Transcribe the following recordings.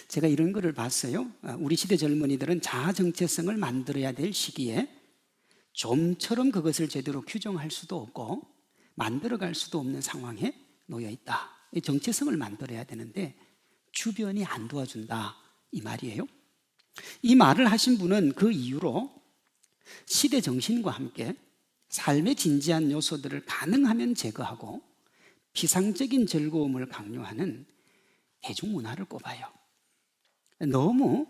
제가 이런 거를 봤어요. 우리 시대 젊은이들은 자아 정체성을 만들어야 될 시기에 좀처럼 그것을 제대로 규정할 수도 없고 만들어갈 수도 없는 상황에 놓여 있다. 이 정체성을 만들어야 되는데 주변이 안 도와준다, 이 말이에요. 이 말을 하신 분은 그 이유로 시대 정신과 함께 삶의 진지한 요소들을 가능하면 제거하고 피상적인 즐거움을 강요하는 대중문화를 꼽아요. 너무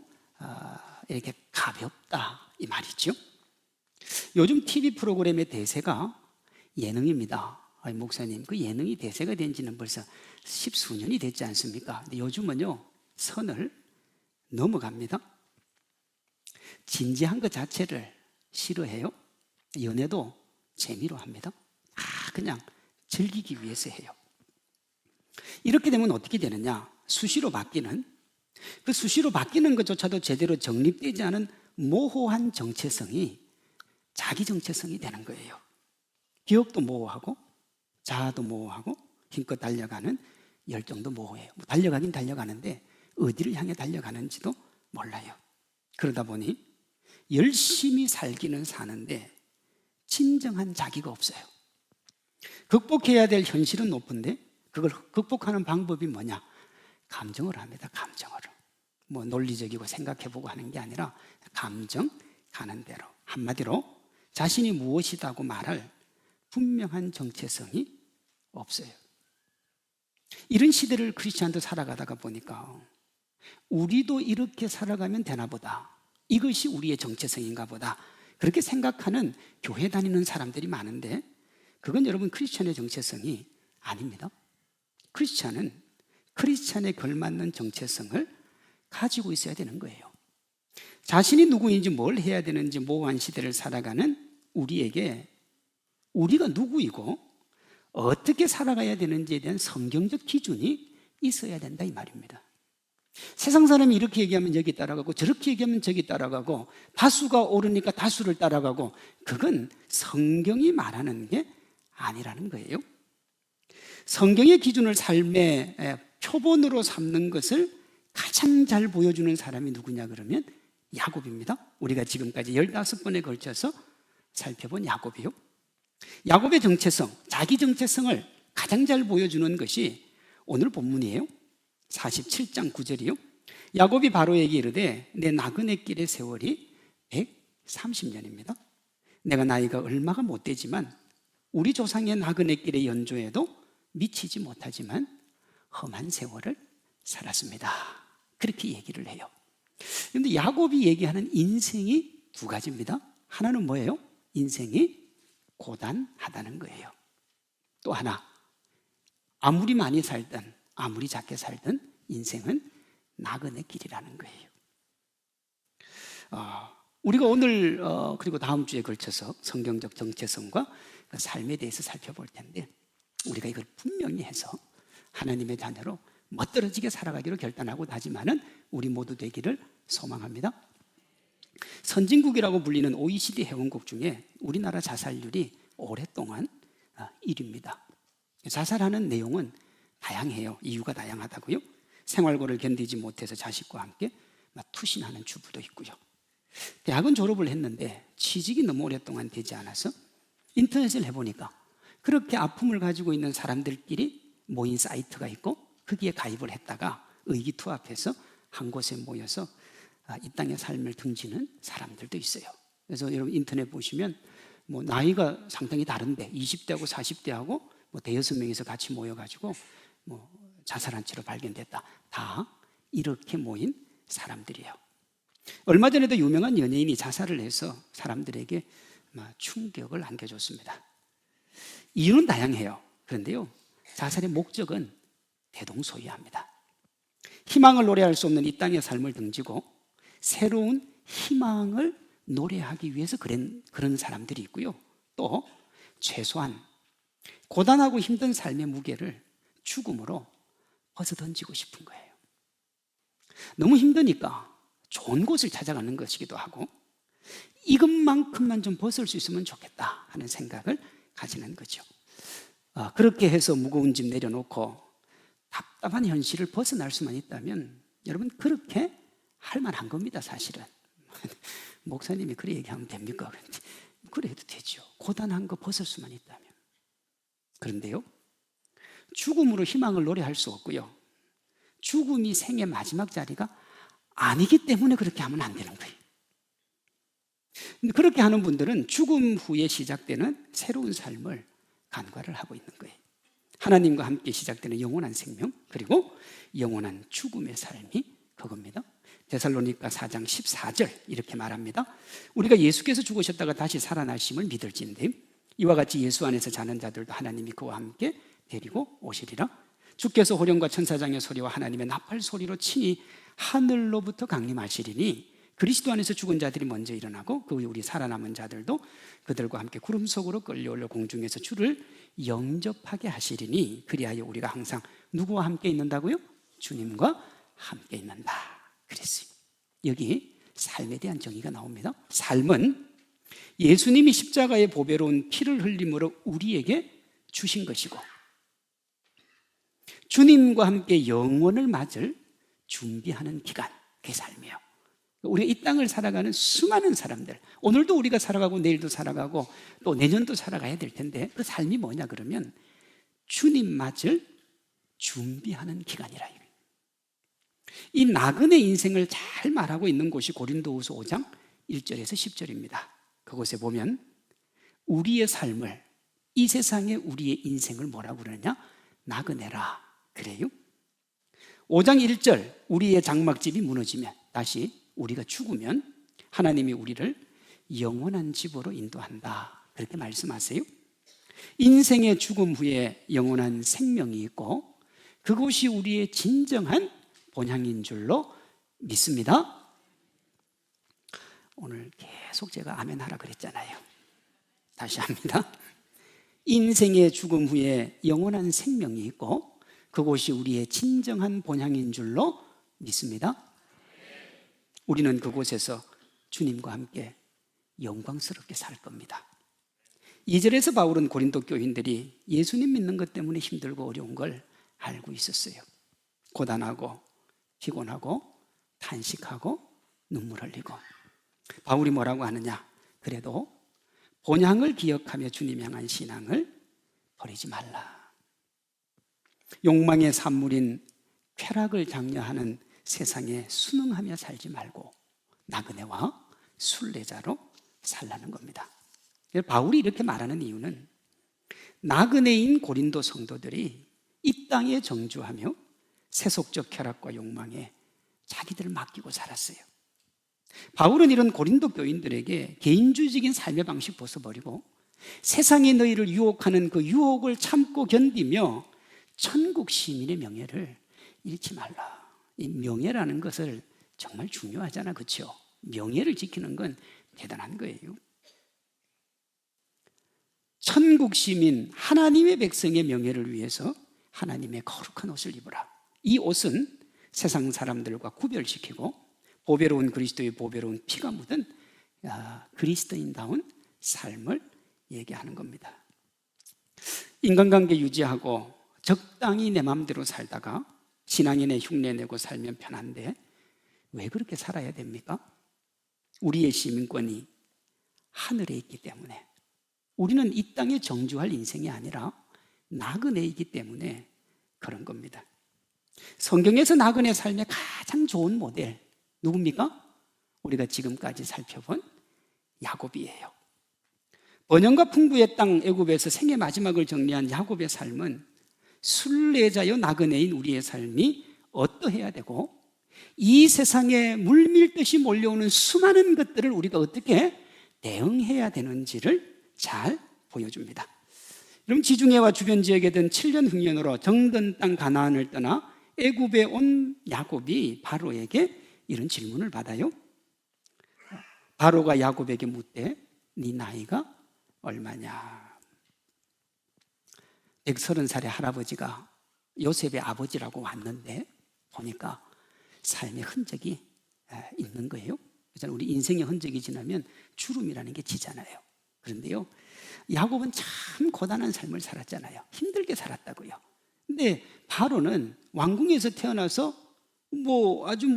이렇게 가볍다, 이 말이죠. 요즘 TV 프로그램의 대세가 예능입니다. 목사님, 그 예능이 대세가 된 지는 벌써 십수년이 됐지 않습니까? 근데 요즘은요, 선을 넘어갑니다. 진지한 것 자체를 싫어해요. 연애도 재미로 합니다. 그냥 즐기기 위해서 해요. 이렇게 되면 어떻게 되느냐? 수시로 바뀌는, 그 수시로 바뀌는 것조차도 제대로 정립되지 않은 모호한 정체성이 자기 정체성이 되는 거예요. 기억도 모호하고 자아도 모호하고 힘껏 달려가는 열정도 모호해요. 달려가긴 달려가는데 어디를 향해 달려가는지도 몰라요. 그러다 보니 열심히 살기는 사는데 진정한 자기가 없어요. 극복해야 될 현실은 높은데 그걸 극복하는 방법이 뭐냐? 감정으로 합니다. 감정으로. 논리적이고 생각해보고 하는 게 아니라 감정 가는 대로. 한마디로 자신이 무엇이다고 말할 분명한 정체성이 없어요. 이런 시대를 크리스찬도 살아가다가 보니까 우리도 이렇게 살아가면 되나 보다, 이것이 우리의 정체성인가 보다, 그렇게 생각하는 교회 다니는 사람들이 많은데 그건 여러분 크리스찬의 정체성이 아닙니다. 크리스찬은 크리스찬에 걸맞는 정체성을 가지고 있어야 되는 거예요. 자신이 누구인지 뭘 해야 되는지 모호한 시대를 살아가는 우리에게 우리가 누구이고 어떻게 살아가야 되는지에 대한 성경적 기준이 있어야 된다, 이 말입니다. 세상 사람이 이렇게 얘기하면 여기 따라가고 저렇게 얘기하면 저기 따라가고 다수가 옳으니까 다수를 따라가고, 그건 성경이 말하는 게 아니라는 거예요. 성경의 기준을 삶의 표본으로 삼는 것을 가장 잘 보여주는 사람이 누구냐 그러면 야곱입니다. 우리가 지금까지 15번에 걸쳐서 살펴본 야곱이요. 야곱의 정체성, 자기 정체성을 가장 잘 보여주는 것이 오늘 본문이에요. 47장 9절이요. 야곱이 바로에게 이르되 내 나그네 길의 세월이 130년입니다. 내가 나이가 얼마가 못되지만 우리 조상의 나그네 길의 연조에도 미치지 못하지만 험한 세월을 살았습니다. 그렇게 얘기를 해요. 그런데 야곱이 얘기하는 인생이 두 가지입니다. 하나는 뭐예요? 인생이 고단하다는 거예요. 또 하나, 아무리 많이 살든 아무리 작게 살든 인생은 나그네 길이라는 거예요. 우리가 오늘 그리고 다음 주에 걸쳐서 성경적 정체성과 삶에 대해서 살펴볼 텐데 우리가 이걸 분명히 해서 하나님의 자녀로 멋들어지게 살아가기로 결단하고 다짐하는 우리 모두 되기를 소망합니다. 선진국이라고 불리는 OECD 회원국 중에 우리나라 자살률이 오랫동안 1위입니다. 자살하는 내용은 다양해요. 이유가 다양하다고요. 생활고를 견디지 못해서 자식과 함께 투신하는 주부도 있고요. 대학은 졸업을 했는데 취직이 너무 오랫동안 되지 않아서 인터넷을 해보니까 그렇게 아픔을 가지고 있는 사람들끼리 모인 사이트가 있고 거기에 가입을 했다가 의기투합해서 한 곳에 모여서 이 땅의 삶을 등지는 사람들도 있어요. 그래서 여러분 인터넷 보시면 나이가 상당히 다른데 20대하고 40대하고 대여섯 명이서 같이 모여가지고 자살한 채로 발견됐다. 다 이렇게 모인 사람들이에요. 얼마 전에도 유명한 연예인이 자살을 해서 사람들에게 충격을 안겨줬습니다. 이유는 다양해요. 그런데요, 자살의 목적은 대동소이합니다. 희망을 노래할 수 없는 이 땅의 삶을 등지고 새로운 희망을 노래하기 위해서 그런 사람들이 있고요. 또 최소한 고단하고 힘든 삶의 무게를 죽음으로 벗어던지고 싶은 거예요. 너무 힘드니까 좋은 곳을 찾아가는 것이기도 하고 이것만큼만 좀 벗을 수 있으면 좋겠다 하는 생각을 가지는 거죠. 그렇게 해서 무거운 짐 내려놓고 답답한 현실을 벗어날 수만 있다면 여러분, 그렇게 할 만한 겁니다, 사실은. 목사님이 그래 얘기하면 됩니까? 그래 해도 되죠. 고단한 거 벗을 수만 있다면. 그런데요, 죽음으로 희망을 노래할 수 없고요, 죽음이 생의 마지막 자리가 아니기 때문에 그렇게 하면 안 되는 거예요. 근데 그렇게 하는 분들은 죽음 후에 시작되는 새로운 삶을 간과를 하고 있는 거예요. 하나님과 함께 시작되는 영원한 생명, 그리고 영원한 죽음의 삶이 그겁니다. 데살로니가 4장 14절 이렇게 말합니다. 우리가 예수께서 죽으셨다가 다시 살아나심을 믿을진데 이와 같이 예수 안에서 자는 자들도 하나님이 그와 함께 데리고 오시리라. 주께서 호령과 천사장의 소리와 하나님의 나팔 소리로 친히 하늘로부터 강림하시리니 그리스도 안에서 죽은 자들이 먼저 일어나고 그 후에 우리 살아남은 자들도 그들과 함께 구름 속으로 끌려올려 공중에서 주를 영접하게 하시리니 그리하여 우리가 항상 누구와 함께 있는다고요? 주님과 함께 있는다 그랬어요. 여기 삶에 대한 정의가 나옵니다. 삶은 예수님이 십자가의 보배로운 피를 흘림으로 우리에게 주신 것이고 주님과 함께 영원을 맞을 준비하는 기간, 그게 삶이에요. 우리가 이 땅을 살아가는 수많은 사람들, 오늘도 우리가 살아가고 내일도 살아가고 또 내년도 살아가야 될 텐데 그 삶이 뭐냐 그러면 주님 맞을 준비하는 기간이라. 이 나그네 인생을 잘 말하고 있는 곳이 고린도후서 5장 1절에서 10절입니다. 그곳에 보면 우리의 삶을, 이 세상에 우리의 인생을 뭐라고 그러냐? 나그네라 그래요. 5장 1절, 우리의 장막집이 무너지면, 다시 우리가 죽으면 하나님이 우리를 영원한 집으로 인도한다 그렇게 말씀하세요. 인생의 죽음 후에 영원한 생명이 있고 그곳이 우리의 진정한 본향인 줄로 믿습니다. 오늘 계속 제가 아멘 하라 그랬잖아요. 다시 합니다. 인생의 죽음 후에 영원한 생명이 있고 그곳이 우리의 진정한 본향인 줄로 믿습니다. 우리는 그곳에서 주님과 함께 영광스럽게 살 겁니다. 2절에서 바울은 고린도 교인들이 예수님 믿는 것 때문에 힘들고 어려운 걸 알고 있었어요. 고단하고 피곤하고 탄식하고 눈물 흘리고. 바울이 뭐라고 하느냐? 그래도 본향을 기억하며 주님 향한 신앙을 버리지 말라. 욕망의 산물인 쾌락을 장려하는 세상에 순응하며 살지 말고 나그네와 순례자로 살라는 겁니다. 바울이 이렇게 말하는 이유는 나그네인 고린도 성도들이 이 땅에 정주하며 세속적 쾌락과 욕망에 자기들을 맡기고 살았어요. 바울은 이런 고린도 교인들에게 개인주의적인 삶의 방식 벗어버리고 세상이 너희를 유혹하는 그 유혹을 참고 견디며 천국 시민의 명예를 잃지 말라. 이 명예라는 것을 정말 중요하잖아, 그렇죠? 명예를 지키는 건 대단한 거예요. 천국 시민, 하나님의 백성의 명예를 위해서 하나님의 거룩한 옷을 입으라. 이 옷은 세상 사람들과 구별시키고 보배로운 그리스도의 보배로운 피가 묻은 그리스도인다운 삶을 얘기하는 겁니다. 인간관계 유지하고 적당히 내 마음대로 살다가 신앙인의 흉내 내고 살면 편한데 왜 그렇게 살아야 됩니까? 우리의 시민권이 하늘에 있기 때문에, 우리는 이 땅에 정주할 인생이 아니라 나그네이기 때문에 그런 겁니다. 성경에서 나그네 삶의 가장 좋은 모델 누굽니까? 우리가 지금까지 살펴본 야곱이에요. 번영과 풍부의 땅 애굽에서 생의 마지막을 정리한 야곱의 삶은 순례자여 나그네인 우리의 삶이 어떠해야 되고 이 세상에 물밀듯이 몰려오는 수많은 것들을 우리가 어떻게 대응해야 되는지를 잘 보여줍니다. 여러분, 지중해와 주변 지역에 든 7년 흉년으로 정든 땅 가나안을 떠나 애굽에 온 야곱이 바로에게 이런 질문을 받아요. 바로가 야곱에게 묻되 네 나이가 얼마냐? 130살의 할아버지가 요셉의 아버지라고 왔는데 보니까 삶의 흔적이 있는 거예요. 그래서 우리 인생의 흔적이 지나면 주름이라는 게 지잖아요. 그런데요, 야곱은 참 고단한 삶을 살았잖아요. 힘들게 살았다고요. 근데 바로는 왕궁에서 태어나서 아주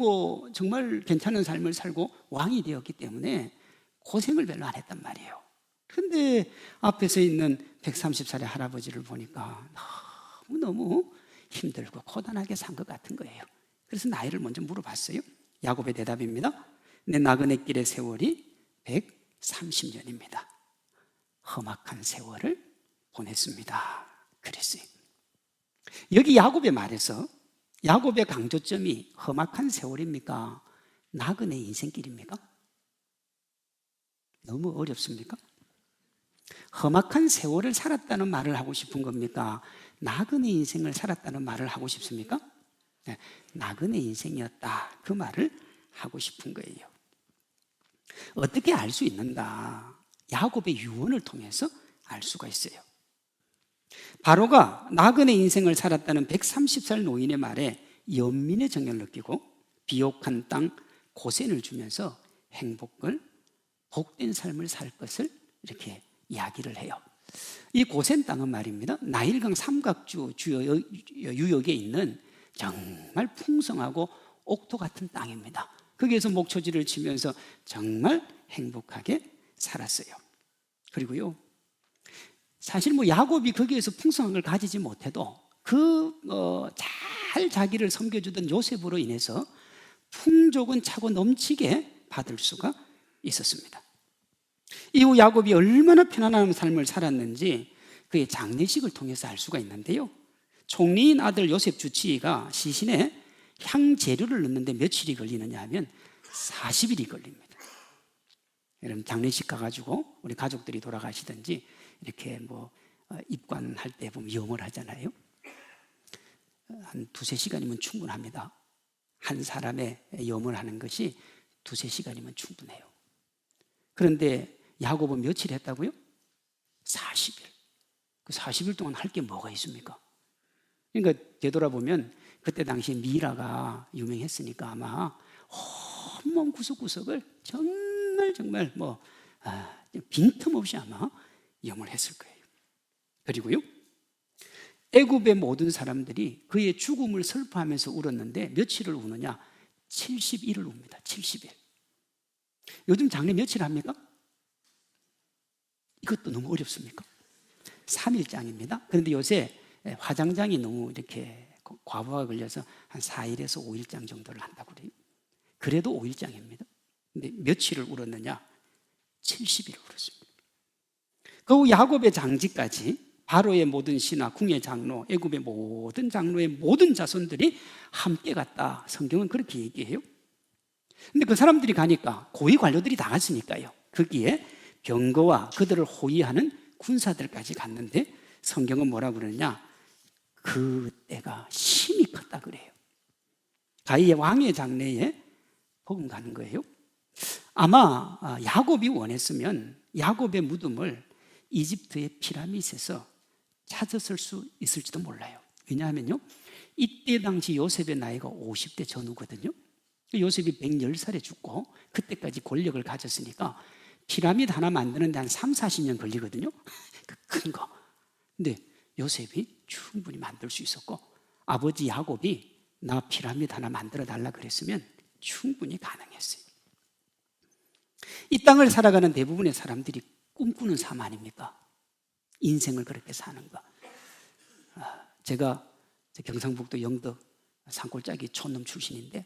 정말 괜찮은 삶을 살고 왕이 되었기 때문에 고생을 별로 안 했단 말이에요. 근데 앞에서 있는 130살의 할아버지를 보니까 너무너무 힘들고 고단하게 산 것 같은 거예요. 그래서 나이를 먼저 물어봤어요. 야곱의 대답입니다. 내 나그네 길의 세월이 130년입니다. 험악한 세월을 보냈습니다. 그랬어요. 여기 야곱의 말에서 야곱의 강조점이 험악한 세월입니까? 나그네 인생길입니까? 너무 어렵습니까? 험악한 세월을 살았다는 말을 하고 싶은 겁니까? 나그네 인생을 살았다는 말을 하고 싶습니까? 네, 나그네 인생이었다, 그 말을 하고 싶은 거예요. 어떻게 알 수 있는가? 야곱의 유언을 통해서 알 수가 있어요. 바로가 나그네 인생을 살았다는 130살 노인의 말에 연민의 정열을 느끼고 비옥한 땅 고센을 주면서 행복을, 복된 삶을 살 것을 이렇게 이야기를 해요. 이 고센 땅은 말입니다, 나일강 삼각주 유역에 있는 정말 풍성하고 옥토 같은 땅입니다. 거기에서 목초지를 치면서 정말 행복하게 살았어요. 그리고요, 사실 야곱이 거기에서 풍성한 걸 가지지 못해도 잘 자기를 섬겨주던 요셉으로 인해서 풍족은 차고 넘치게 받을 수가 있었습니다. 이후 야곱이 얼마나 편안한 삶을 살았는지 그의 장례식을 통해서 알 수가 있는데요, 총리인 아들 요셉 주치의가 시신에 향재료를 넣는데 며칠이 걸리느냐 하면 40일이 걸립니다. 여러분, 장례식 가가지고 우리 가족들이 돌아가시든지 이렇게 입관할 때 보면 염을 하잖아요. 한 2-3시간이면 충분합니다. 한 사람의 염을 하는 것이 2-3시간이면 충분해요. 그런데 야곱은 며칠 했다고요? 40일. 그 40일 동안 할 게 뭐가 있습니까? 그러니까 되돌아보면 그때 당시에 미라가 유명했으니까 아마 온몸 구석구석을 정말 빈틈없이 아마 염을 했을 거예요. 그리고요, 애굽의 모든 사람들이 그의 죽음을 슬퍼하면서 울었는데 며칠을 우느냐? 70일을 웁니다. 70일. 요즘 장례 며칠 합니까? 이것도 너무 어렵습니까? 3일장입니다. 그런데 요새 화장장이 너무 이렇게 과부하가 걸려서 한 4일에서 5일장 정도를 한다고 그래요. 그래도 5일장입니다. 근데 며칠을 울었느냐? 70일을 울었습니다. 그 후 야곱의 장지까지 바로의 모든 신하, 궁의 장로, 애굽의 모든 장로의 모든 자손들이 함께 갔다, 성경은 그렇게 얘기해요. 근데 그 사람들이 가니까 고위 관료들이 다 갔으니까요, 거기에 병거와 그들을 호위하는 군사들까지 갔는데 성경은 뭐라고 그러냐? 그 때가 심히 컸다 그래요. 가히 왕의 장래에 복음 가는 거예요. 아마 야곱이 원했으면 야곱의 무덤을 이집트의 피라미드에서 찾았을 수 있을지도 몰라요. 왜냐하면요, 이때 당시 요셉의 나이가 50대 전후거든요. 요셉이 110살에 죽고 그때까지 권력을 가졌으니까 피라미드 하나 만드는데 한 30-40년 걸리거든요. 그 큰 거. 근데 요셉이 충분히 만들 수 있었고, 아버지 야곱이 나 피라미드 하나 만들어 달라 그랬으면 충분히 가능했어요. 이 땅을 살아가는 대부분의 사람들이 꿈꾸는 삶 아닙니까? 인생을 그렇게 사는 거. 제가 경상북도 영덕 산골짜기 촌놈 출신인데,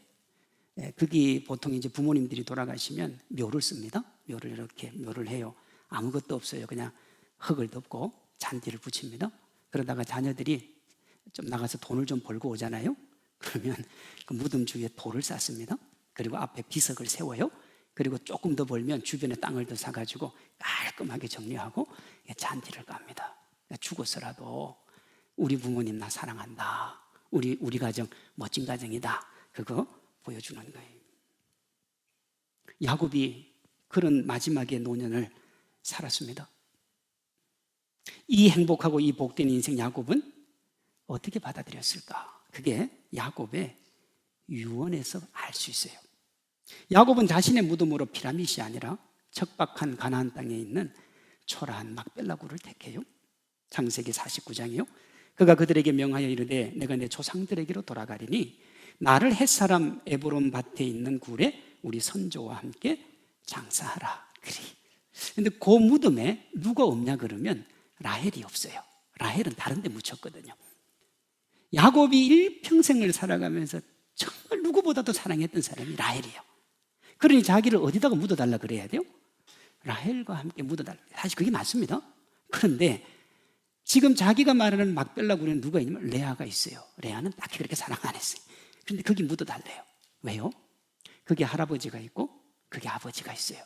거기 보통 이제 부모님들이 돌아가시면 묘를 씁니다. 묘를 이렇게 묘를 해요. 아무것도 없어요. 그냥 흙을 덮고 잔디를 붙입니다. 그러다가 자녀들이 좀 나가서 돈을 좀 벌고 오잖아요. 그러면 그 무덤 주위에 돌을 쌓습니다. 그리고 앞에 비석을 세워요. 그리고 조금 더 벌면 주변에 땅을 더 사가지고 깔끔하게 정리하고 잔디를 깝니다. 죽어서라도 우리 부모님 나 사랑한다, 우리 가정 멋진 가정이다, 그거 보여주는 거예요. 야곱이 그런 마지막의 노년을 살았습니다. 이 행복하고 이 복된 인생 야곱은 어떻게 받아들였을까? 그게 야곱의 유언에서 알 수 있어요. 야곱은 자신의 무덤으로 피라밋이 아니라 척박한 가나안 땅에 있는 초라한 막벨라굴을 택해요. 창세기 49장이요. 그가 그들에게 명하여 이르되 내가 내 조상들에게로 돌아가리니 나를 햇사람 에브론 밭에 있는 굴에 우리 선조와 함께 장사하라. 그리. 근데 그 무덤에 누가 없냐 그러면 라헬이 없어요. 라헬은 다른 데 묻혔거든요. 야곱이 일평생을 살아가면서 정말 누구보다도 사랑했던 사람이 라헬이에요. 그러니 자기를 어디다가 묻어달라 그래야 돼요? 라헬과 함께 묻어달라. 사실 그게 맞습니다. 그런데 지금 자기가 말하는 막벨라 굴에는 누가 있냐면 레아가 있어요. 레아는 딱히 그렇게 사랑 안 했어요. 그런데 거기 묻어달래요. 왜요? 그게 할아버지가 있고 그게 아버지가 있어요.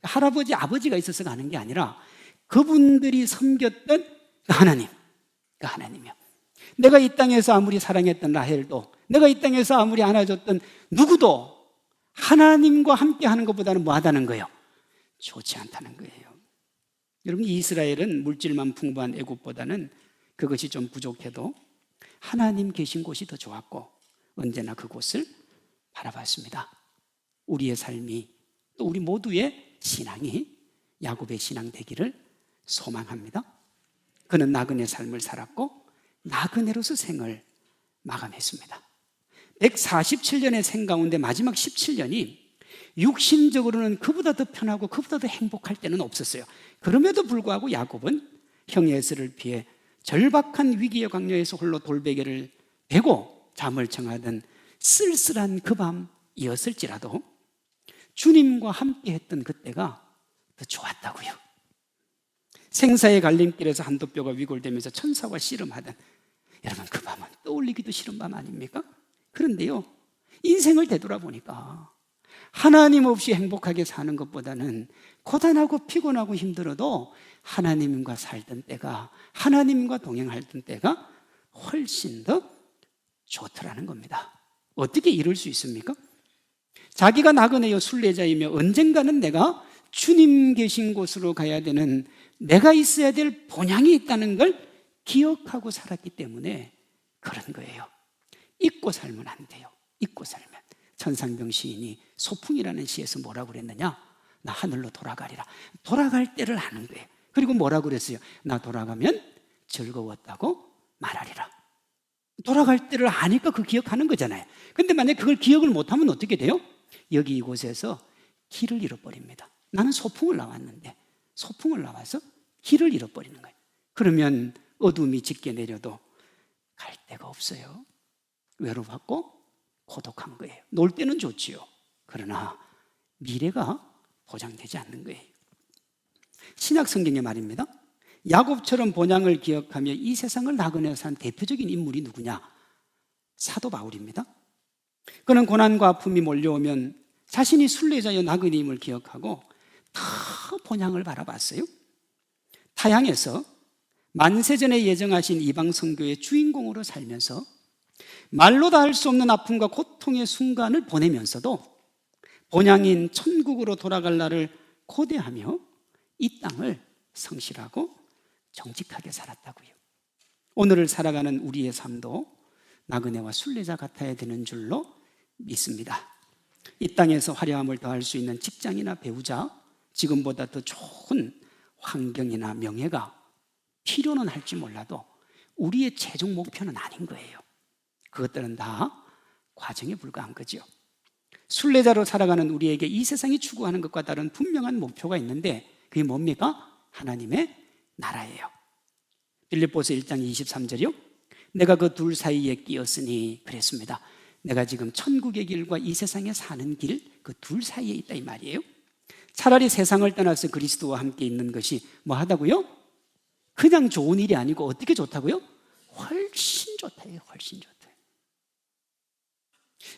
할아버지, 아버지가 있어서 가는 게 아니라 그분들이 섬겼던 하나님이요. 내가 이 땅에서 아무리 사랑했던 라헬도, 내가 이 땅에서 아무리 안아줬던 누구도 하나님과 함께 하는 것보다는 뭐 하다는 거예요? 좋지 않다는 거예요. 여러분, 이스라엘은 물질만 풍부한 애굽보다는 그것이 좀 부족해도 하나님 계신 곳이 더 좋았고 언제나 그곳을 바라봤습니다. 우리의 삶이, 또 우리 모두의 신앙이 야곱의 신앙 되기를 소망합니다. 그는 나그네 삶을 살았고 나그네로서 생을 마감했습니다. 147년의 생 가운데 마지막 17년이 육신적으로는 그보다 더 편하고 그보다 더 행복할 때는 없었어요. 그럼에도 불구하고 야곱은 형 에서를 피해 절박한 위기의 광야에서 홀로 돌베개를 베고 잠을 청하던 쓸쓸한 그 밤이었을지라도 주님과 함께 했던 그때가 더 좋았다고요. 생사의 갈림길에서 한도 뼈가 위골되면서 천사와 씨름하던, 여러분, 그 밤은 떠올리기도 싫은 밤 아닙니까? 그런데요, 인생을 되돌아보니까 하나님 없이 행복하게 사는 것보다는 고단하고 피곤하고 힘들어도 하나님과 살던 때가, 하나님과 동행하던 때가 훨씬 더 좋더라는 겁니다. 어떻게 이럴 수 있습니까? 자기가 나그네요 순례자이며 언젠가는 내가 주님 계신 곳으로 가야 되는, 내가 있어야 될 본향이 있다는 걸 기억하고 살았기 때문에 그런 거예요. 잊고 살면 안 돼요. 잊고 살면. 천상병 시인이 소풍이라는 시에서 뭐라고 그랬느냐? 나 하늘로 돌아가리라. 돌아갈 때를 아는 거예요. 그리고 뭐라고 그랬어요? 나 돌아가면 즐거웠다고 말하리라. 돌아갈 때를 아니까 그 기억하는 거잖아요. 근데 만약에 그걸 기억을 못하면 어떻게 돼요? 여기 이곳에서 길을 잃어버립니다. 나는 소풍을 나왔는데 소풍을 나와서 길을 잃어버리는 거예요. 그러면 어둠이 짙게 내려도 갈 데가 없어요. 외로웠고 고독한 거예요. 놀 때는 좋지요. 그러나 미래가 보장되지 않는 거예요. 신약 성경의 말입니다. 야곱처럼 본향을 기억하며 이 세상을 나그네로 산 대표적인 인물이 누구냐? 사도 바울입니다. 그는 고난과 아픔이 몰려오면 자신이 순례자여 나그네임을 기억하고 다 본향을 바라봤어요. 타향에서 만세전에 예정하신 이방 선교의 주인공으로 살면서 말로 다 할 수 없는 아픔과 고통의 순간을 보내면서도 본향인 천국으로 돌아갈 날을 고대하며 이 땅을 성실하고 정직하게 살았다고요. 오늘을 살아가는 우리의 삶도 나그네와 순례자 같아야 되는 줄로 믿습니다. 이 땅에서 화려함을 더할 수 있는 직장이나 배우자, 지금보다 더 좋은 환경이나 명예가 필요는 할지 몰라도 우리의 최종 목표는 아닌 거예요. 그것들은 다 과정에 불과한 거죠. 순례자로 살아가는 우리에게 이 세상이 추구하는 것과 다른 분명한 목표가 있는데 그게 뭡니까? 하나님의 나라예요. 빌립보서 1장 23절이요. 내가 그 둘 사이에 끼었으니 그랬습니다. 내가 지금 천국의 길과 이 세상에 사는 길, 그 둘 사이에 있다 이 말이에요. 차라리 세상을 떠나서 그리스도와 함께 있는 것이 뭐 하다고요? 그냥 좋은 일이 아니고 어떻게 좋다고요? 훨씬 좋다예요. 훨씬 좋다.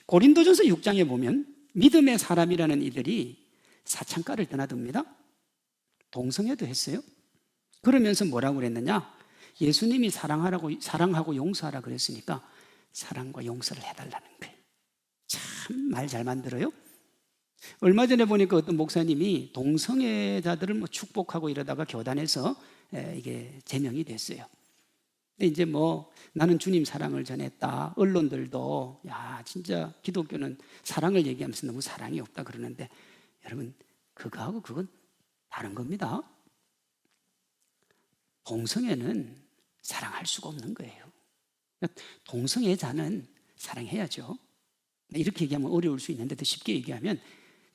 고린도전서 6장에 보면 믿음의 사람이라는 이들이 사창가를 떠나듭니다. 동성애도 했어요. 그러면서 뭐라고 그랬느냐? 예수님이 사랑하고 용서하라 그랬으니까 사랑과 용서를 해달라는 거예요. 참 말 잘 만들어요. 얼마 전에 보니까 어떤 목사님이 동성애자들을 뭐 축복하고 이러다가 교단에서 이게 제명이 됐어요. 근데 이제 뭐 나는 주님 사랑을 전했다. 언론들도 야 진짜 기독교는 사랑을 얘기하면서 너무 사랑이 없다 그러는데 여러분 그거하고 그건 다른 겁니다. 동성애는 사랑할 수가 없는 거예요. 동성애자는 사랑해야죠. 이렇게 얘기하면 어려울 수 있는데 더 쉽게 얘기하면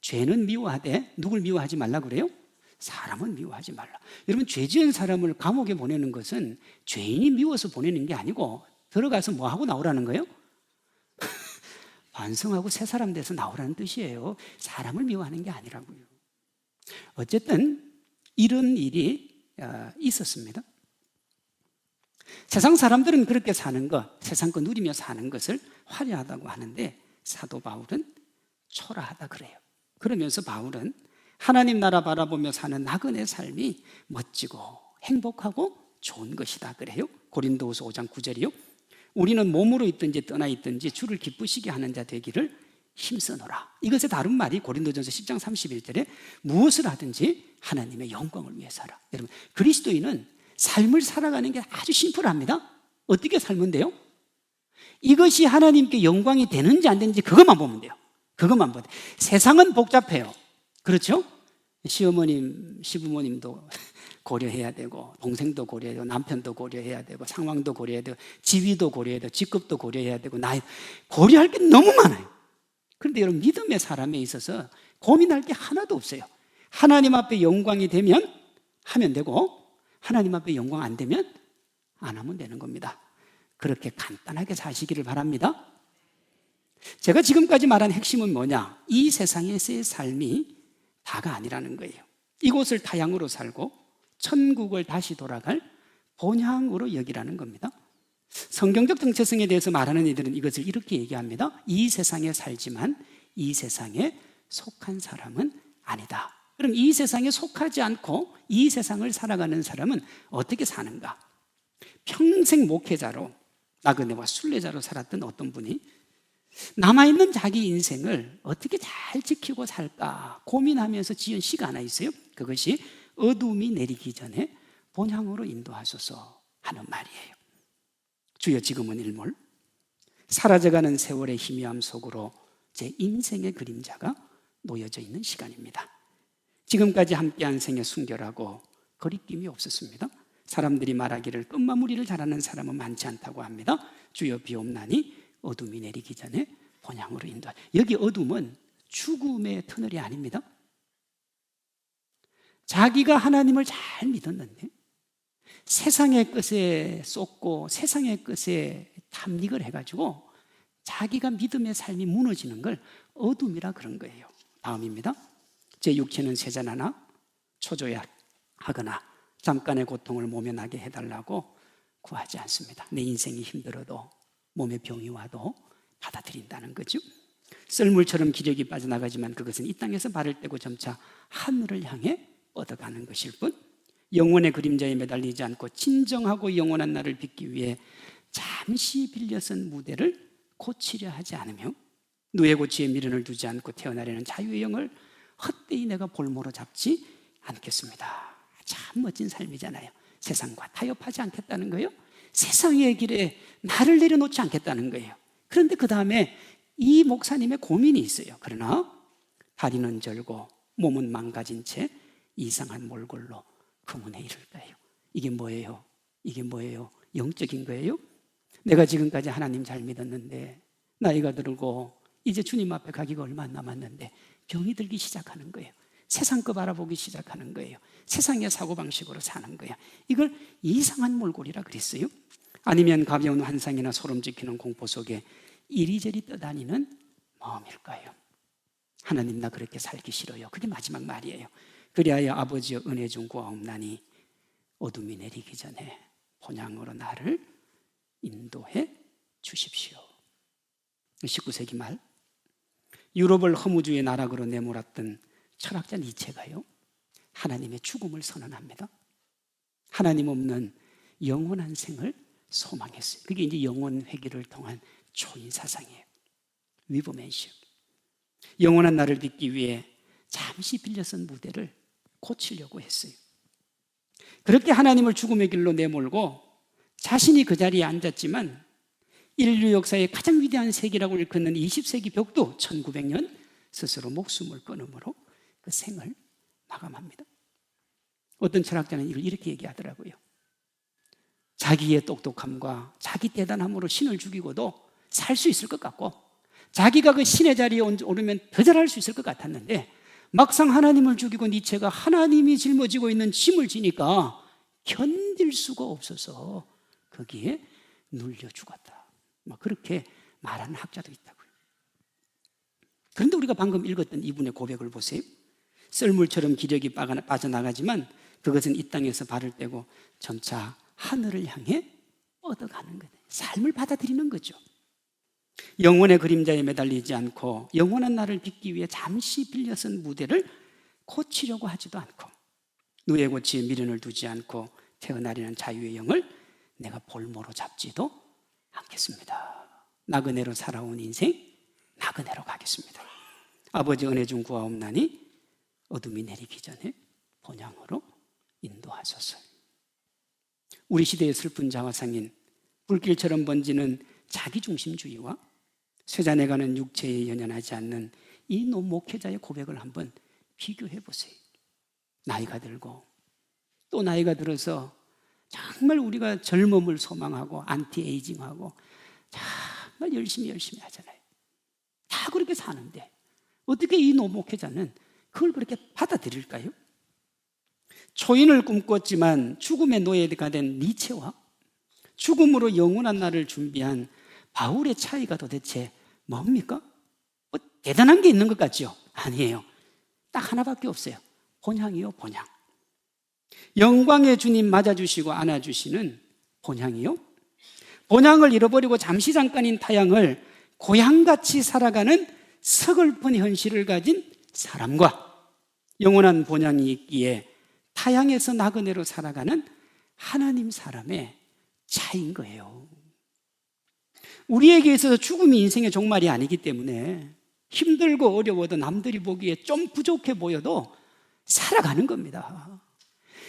죄는 미워하되 누굴 미워하지 말라 그래요? 사람은 미워하지 말라. 여러분, 죄 지은 사람을 감옥에 보내는 것은 죄인이 미워서 보내는 게 아니고 들어가서 뭐 하고 나오라는 거예요? 반성하고 새 사람 돼서 나오라는 뜻이에요. 사람을 미워하는 게 아니라고요. 어쨌든 이런 일이 있었습니다. 세상 사람들은 그렇게 사는 것, 세상 거 누리며 사는 것을 화려하다고 하는데 사도 바울은 초라하다 그래요. 그러면서 바울은 하나님 나라 바라보며 사는 나그네 삶이 멋지고 행복하고 좋은 것이다 그래요. 고린도후서 5장 9절이요. 우리는 몸으로 있든지 떠나 있든지 주를 기쁘시게 하는 자 되기를 힘쓰노라. 이것의 다른 말이 고린도전서 10장 31절에 무엇을 하든지 하나님의 영광을 위해 살아. 여러분, 그리스도인은 삶을 살아가는 게 아주 심플합니다. 어떻게 살면 돼요? 이것이 하나님께 영광이 되는지 안 되는지 그것만 보면 돼요. 그것만 보면 돼요. 세상은 복잡해요. 그렇죠? 시어머님, 시부모님도 고려해야 되고, 동생도 고려해야 되고, 남편도 고려해야 되고, 상황도 고려해야 되고, 지위도 고려해야 되고, 직급도 고려해야 되고, 나이 고려할 게 너무 많아요. 그런데 여러분, 믿음의 사람에 있어서 고민할 게 하나도 없어요. 하나님 앞에 영광이 되면 하면 되고, 하나님 앞에 영광 안 되면 안 하면 되는 겁니다. 그렇게 간단하게 사시기를 바랍니다. 제가 지금까지 말한 핵심은 뭐냐? 이 세상에서의 삶이 다가 아니라는 거예요. 이곳을 타향으로 살고 천국을 다시 돌아갈 본향으로 여기라는 겁니다. 성경적 정체성에 대해서 말하는 이들은 이것을 이렇게 얘기합니다. 이 세상에 살지만 이 세상에 속한 사람은 아니다. 그럼 이 세상에 속하지 않고 이 세상을 살아가는 사람은 어떻게 사는가? 평생 목회자로 나그네와 순례자로 살았던 어떤 분이 남아있는 자기 인생을 어떻게 잘 지키고 살까 고민하면서 지은 시가 하나 있어요. 그것이 어둠이 내리기 전에 본향으로 인도하소서 하는 말이에요. 주여, 지금은 일몰 사라져가는 세월의 희미함 속으로 제 인생의 그림자가 놓여져 있는 시간입니다. 지금까지 함께한 생에 순결하고 거리낌이 없었습니다. 사람들이 말하기를 끝마무리를 잘하는 사람은 많지 않다고 합니다. 주여, 비옵나니 어둠이 내리기 전에 본향으로 인도하. 여기 어둠은 죽음의 터널이 아닙니다. 자기가 하나님을 잘 믿었는데 세상의 것에 쏟고 세상의 것에 탐닉을 해가지고 자기가 믿음의 삶이 무너지는 걸 어둠이라 그런 거예요. 다음입니다. 제 육체는 세잔하나 초조해 하거나 잠깐의 고통을 모면하게 해달라고 구하지 않습니다. 내 인생이 힘들어도 몸에 병이 와도 받아들인다는 거죠. 썰물처럼 기력이 빠져나가지만 그것은 이 땅에서 발을 떼고 점차 하늘을 향해 뻗어가는 것일 뿐, 영원의 그림자에 매달리지 않고 진정하고 영원한 나를 빚기 위해 잠시 빌려선 무대를 고치려 하지 않으며 누에 고치에 미련을 두지 않고 태어나려는 자유의 영을 헛되이 내가 볼모로 잡지 않겠습니다. 참 멋진 삶이잖아요. 세상과 타협하지 않겠다는 거예요. 세상의 길에 나를 내려놓지 않겠다는 거예요. 그런데 그 다음에 이 목사님의 고민이 있어요. 그러나 다리는 절고 몸은 망가진 채 이상한 몰골로 금은에 이를까요? 이게 뭐예요? 이게 뭐예요? 영적인 거예요? 내가 지금까지 하나님 잘 믿었는데 나이가 들고 이제 주님 앞에 가기가 얼마 안 남았는데 병이 들기 시작하는 거예요. 세상 거 바라보기 시작하는 거예요. 세상의 사고방식으로 사는 거예요. 이걸 이상한 몰골이라 그랬어요. 아니면 가벼운 환상이나 소름 끼치는 공포 속에 이리저리 떠다니는 마음일까요? 하나님, 나 그렇게 살기 싫어요. 그게 마지막 말이에요. 그리하여 아버지여 은혜 좀 구하옵나니 어둠이 내리기 전에 본향으로 나를 인도해 주십시오. 19세기 말 유럽을 허무주의 나락으로 내몰았던 철학자 니체가요, 하나님의 죽음을 선언합니다. 하나님 없는 영원한 생을 소망했어요. 그게 이제 영혼 회귀를 통한 초인 사상이에요. 위브맨십. 영원한 나를 빚기 위해 잠시 빌려선 무대를 고치려고 했어요. 그렇게 하나님을 죽음의 길로 내몰고 자신이 그 자리에 앉았지만 인류 역사의 가장 위대한 세기라고 일컫는 20세기 벽도 1900년 스스로 목숨을 끊음으로 그 생을 마감합니다. 어떤 철학자는 이걸 이렇게 얘기하더라고요. 자기의 똑똑함과 자기 대단함으로 신을 죽이고도 살 수 있을 것 같고 자기가 그 신의 자리에 오르면 더 잘할 수 있을 것 같았는데 막상 하나님을 죽이고 니체가 하나님이 짊어지고 있는 짐을 지니까 견딜 수가 없어서 거기에 눌려 죽었다. 그렇게 말하는 학자도 있다고요. 그런데 우리가 방금 읽었던 이분의 고백을 보세요. 썰물처럼 기력이 빠져나가지만 그것은 이 땅에서 발을 떼고 점차 하늘을 향해 뻗어가는 거예요. 삶을 받아들이는 거죠. 영원의 그림자에 매달리지 않고 영원한 나를 빚기 위해 잠시 빌려선 무대를 고치려고 하지도 않고 누에 고치에 미련을 두지 않고 태어나려는 자유의 영을 내가 볼모로 잡지도 않겠습니다. 나그네로 살아온 인생 나그네로 가겠습니다. 아버지 은혜 중 구하옵나니 어둠이 내리기 전에 본향으로 인도하소서. 우리 시대의 슬픈 자화상인 불길처럼 번지는 자기중심주의와 쇠잔해가는 육체에 연연하지 않는 이 목회자의 고백을 한번 비교해 보세요. 나이가 들고 또 나이가 들어서 정말 우리가 젊음을 소망하고 안티에이징하고 정말 열심히 하잖아요. 다 그렇게 사는데 어떻게 이 목회자는 그걸 그렇게 받아들일까요? 초인을 꿈꿨지만 죽음의 노예가 된 니체와 죽음으로 영원한 날을 준비한 바울의 차이가 도대체 뭡니까? 대단한 게 있는 것 같죠? 아니에요. 딱 하나밖에 없어요. 본향이요, 본향. 영광의 주님 맞아주시고 안아주시는 본향이요. 본향을 잃어버리고 잠시 잠깐인 타향을 고향같이 살아가는 서글픈 현실을 가진 사람과 영원한 본향이 있기에 타향에서 나그네로 살아가는 하나님 사람의 차이인 거예요. 우리에게 있어서 죽음이 인생의 종말이 아니기 때문에 힘들고 어려워도 남들이 보기에 좀 부족해 보여도 살아가는 겁니다.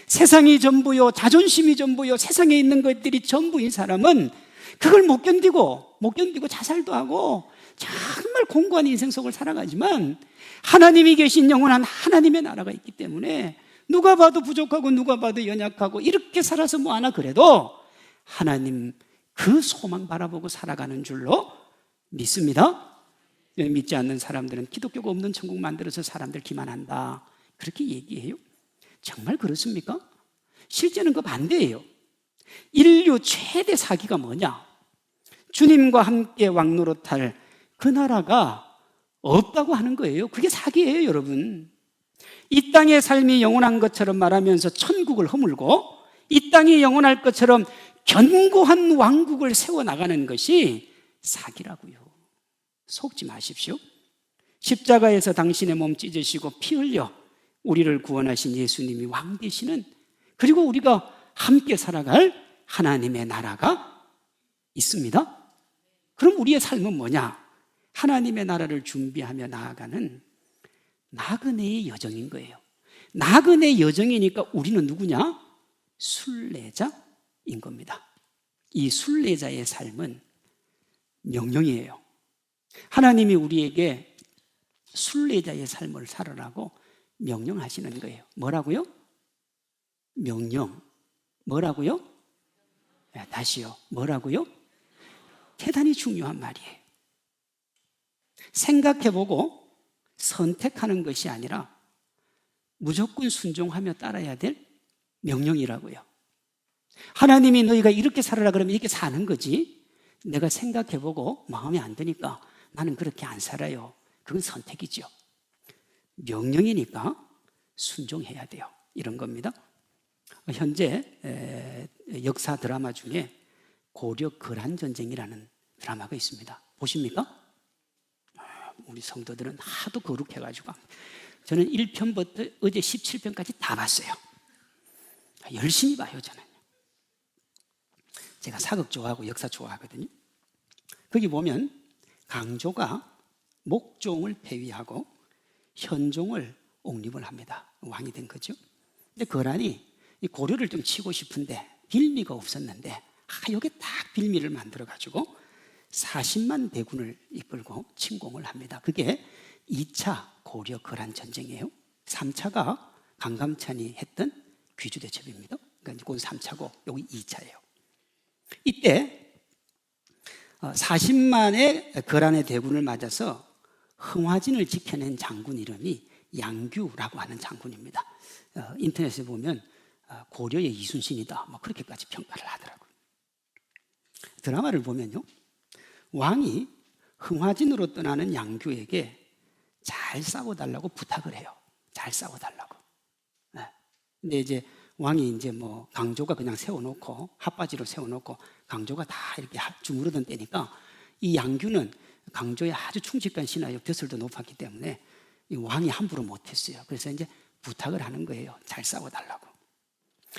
세상이 전부요, 자존심이 전부요, 세상에 있는 것들이 전부인 사람은 그걸 못 견디고 자살도 하고 정말 공고한 인생 속을 살아가지만 하나님이 계신 영원한 하나님의 나라가 있기 때문에 누가 봐도 부족하고 누가 봐도 연약하고 이렇게 살아서 뭐하나 그래도 하나님 그 소망 바라보고 살아가는 줄로 믿습니다. 믿지 않는 사람들은 기독교가 없는 천국 만들어서 사람들 기만한다 그렇게 얘기해요. 정말 그렇습니까? 실제는 그 반대예요. 인류 최대 사기가 뭐냐? 주님과 함께 왕노릇할 그 나라가 없다고 하는 거예요. 그게 사기예요, 여러분. 이 땅의 삶이 영원한 것처럼 말하면서 천국을 허물고 이 땅이 영원할 것처럼 견고한 왕국을 세워나가는 것이 사기라고요. 속지 마십시오. 십자가에서 당신의 몸 찢으시고 피 흘려 우리를 구원하신 예수님이 왕 되시는, 그리고 우리가 함께 살아갈 하나님의 나라가 있습니다. 그럼 우리의 삶은 뭐냐? 하나님의 나라를 준비하며 나아가는 나그네의 여정인 거예요. 나그네 여정이니까 우리는 누구냐? 순례자인 겁니다. 이 순례자의 삶은 명령이에요. 하나님이 우리에게 순례자의 삶을 살아라고 명령하시는 거예요. 뭐라고요? 명령. 뭐라고요? 다시요. 뭐라고요? 대단히 중요한 말이에요. 생각해보고 선택하는 것이 아니라 무조건 순종하며 따라야 될 명령이라고요. 하나님이 너희가 이렇게 살아라 그러면 이렇게 사는 거지, 내가 생각해보고 마음에 안 드니까 나는 그렇게 안 살아요, 그건 선택이죠. 명령이니까 순종해야 돼요, 이런 겁니다. 현재 역사 드라마 중에 고려 거란전쟁이라는 드라마가 있습니다. 보십니까? 우리 성도들은 하도 거룩해가지고 저는 1편부터 어제 17편까지 다 봤어요. 열심히 봐요, 저는. 제가 사극 좋아하고 역사 좋아하거든요. 거기 보면 강조가 목종을 폐위하고 현종을 옹립을 합니다. 왕이 된 거죠. 근데 거란이 이 고려를 좀 치고 싶은데 빌미가 없었는데 여기 딱 빌미를 만들어가지고 40만 대군을 이끌고 침공을 합니다. 그게 2차 고려 거란 전쟁이에요. 3차가 강감찬이 했던 귀주대첩입니다. 그러니까 이건 3차고 여기 2차예요. 이때 40만의 거란의 대군을 맞아서 흥화진을 지켜낸 장군 이름이 양규라고 하는 장군입니다. 인터넷에 보면 고려의 이순신이다, 뭐 그렇게까지 평가를 하더라고요. 드라마를 보면요, 왕이 흥화진으로 떠나는 양규에게 잘 싸워달라고 부탁을 해요. 잘 싸워달라고. 근데 이제 왕이 이제 뭐 강조가 그냥 세워놓고 핫바지로 세워놓고 강조가 다 이렇게 주무르던 때니까 이 양규는 강조에 아주 충직한 신하였고 벼슬도 높았기 때문에 이 왕이 함부로 못했어요. 그래서 이제 부탁을 하는 거예요. 잘 싸워달라고.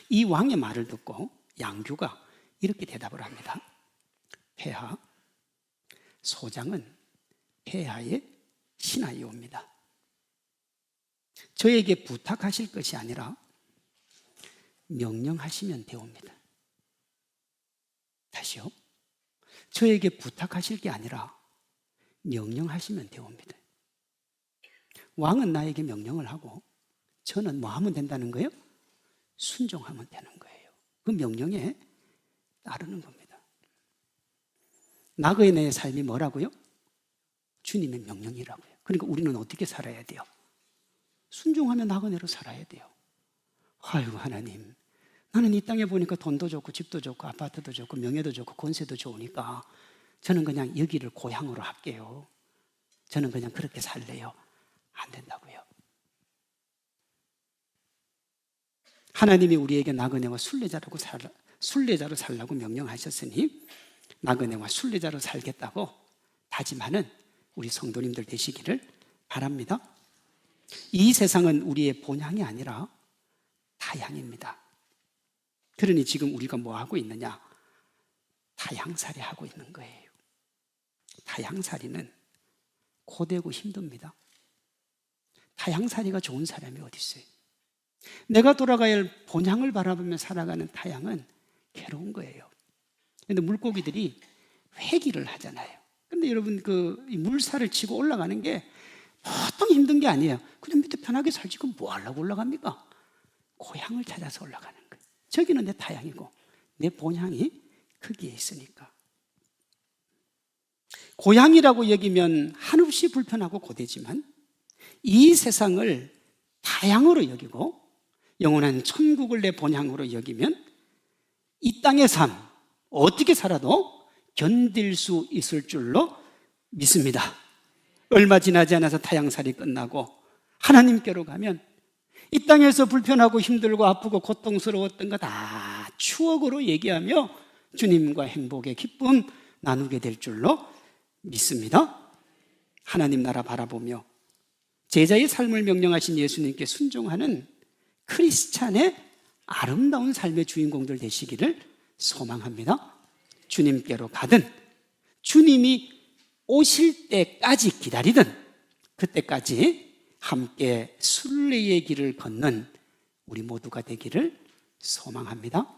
이 왕의 말을 듣고 양규가 이렇게 대답을 합니다. 폐하, 소장은 폐하의 신하이옵니다. 저에게 부탁하실 것이 아니라 명령하시면 되옵니다. 다시요. 저에게 부탁하실 게 아니라 명령하시면 되옵니다. 왕은 나에게 명령을 하고 저는 뭐 하면 된다는 거예요? 순종하면 되는 거예요. 그 명령에 따르는 겁니다. 나그네의 삶이 뭐라고요? 주님의 명령이라고요. 그러니까 우리는 어떻게 살아야 돼요? 순종하면 나그네로 살아야 돼요. 아이고 하나님, 나는 이 땅에 보니까 돈도 좋고 집도 좋고 아파트도 좋고 명예도 좋고 권세도 좋으니까 저는 그냥 여기를 고향으로 할게요. 저는 그냥 그렇게 살래요. 안 된다고요. 하나님이 우리에게 나그네와 순례자로 살라고 명령하셨으니 나그네와 순례자로 살겠다고 다짐하는 우리 성도님들 되시기를 바랍니다. 이 세상은 우리의 본향이 아니라 타향입니다. 그러니 지금 우리가 뭐 하고 있느냐? 타향살이 하고 있는 거예요. 타향살이는 고되고 힘듭니다. 타향살이가 좋은 사람이 어디 있어요? 내가 돌아가야 할 본향을 바라보며 살아가는 타향은 괴로운 거예요. 그런데 물고기들이 회기를 하잖아요. 근데 여러분 그 물살을 치고 올라가는 게 보통 힘든 게 아니에요. 그냥 밑에 편하게 살지 그럼 뭐 하려고 올라갑니까? 고향을 찾아서 올라가는 거예요. 저기는 내 타향이고 내 본향이 거기에 있으니까. 고향이라고 여기면 한없이 불편하고 고되지만 이 세상을 타향으로 여기고 영원한 천국을 내 본향으로 여기면 이 땅의 삶 어떻게 살아도 견딜 수 있을 줄로 믿습니다. 얼마 지나지 않아서 타향살이 끝나고 하나님께로 가면 이 땅에서 불편하고 힘들고 아프고 고통스러웠던 거 다 추억으로 얘기하며 주님과 행복의 기쁨 나누게 될 줄로 믿습니다. 하나님 나라 바라보며 제자의 삶을 명령하신 예수님께 순종하는 크리스찬의 아름다운 삶의 주인공들 되시기를 소망합니다. 주님께로 가든 주님이 오실 때까지 기다리든 그때까지 함께 순례의 길을 걷는 우리 모두가 되기를 소망합니다.